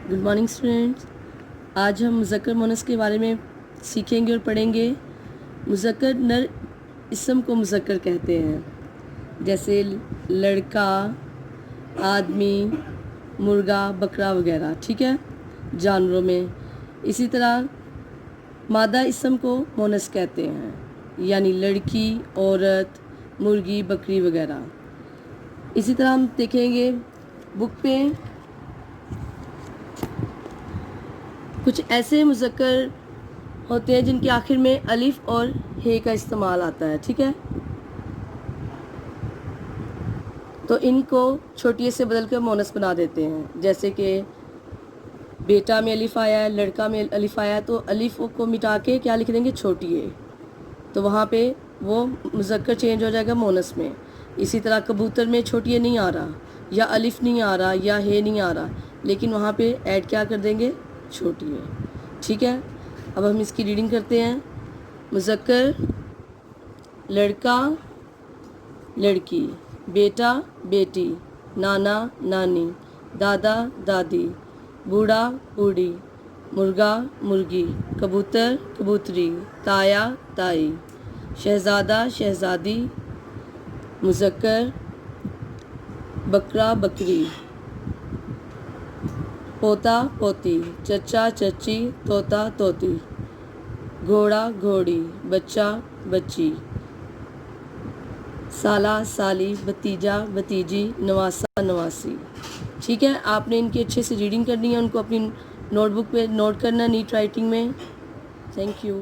Good morning students. आज हम मुज़क्कर मुअन्नस के बारे में सीखेंगे और पढ़ेंगे। मुज़क्कर नर इसम को मुज़क्कर कहते हैं, जैसे लड़का, आदमी, मुर्गा, बकरा वगैरह, ठीक है, जानवरों में। इसी तरह मादा इसम को मुअन्नस कहते हैं, यानी लड़की, औरत, मुर्गी, बकरी वगैरह। इसी तरह हम देखेंगे बुक पे कुछ ऐसे मुज़क्कर होते हैं जिनके आखिर में अलिफ और हे का इस्तेमाल आता है, ठीक है। तो इनको छोटी से बदल कर मुअन्नस बना देते हैं, जैसे कि बेटा में अलिफ आया है, लड़का में अलिफ आया है, तो अलिफ को मिटा के क्या लिख देंगे, छोटी ए, तो वहाँ पे वो मुज़क्कर चेंज हो जाएगा मुअन्नस में। इसी तरह कबूतर में छोटी ए नहीं आ रहा, या अलिफ नहीं आ रहा, या हे नहीं आ रहा, लेकिन वहाँ पे ऐड क्या कर देंगे, छोटी ए, ठीक है। अब हम इसकी रीडिंग करते हैं। मुज़क्कर लड़का, लड़की, बेटा, बेटी, नाना, नानी, दादा, दादी, बूढ़ा, बूढ़ी, मुर्गा, मुर्गी, कबूतर, कबूतरी, ताया, ताई, शहज़ादा, शहज़ादी, मुज़क्कर, बकरा, बकरी, पोता, पोती, चचा, चची, तोता, तोती, घोड़ा, घोड़ी, बच्चा, बच्ची, साला, साली, भतीजा, भतीजी, नवासा, नवासी, ठीक है। आपने इनकी अच्छे से रीडिंग करनी है, उनको अपनी नोटबुक पे नोट करना नीट राइटिंग में। Thank you.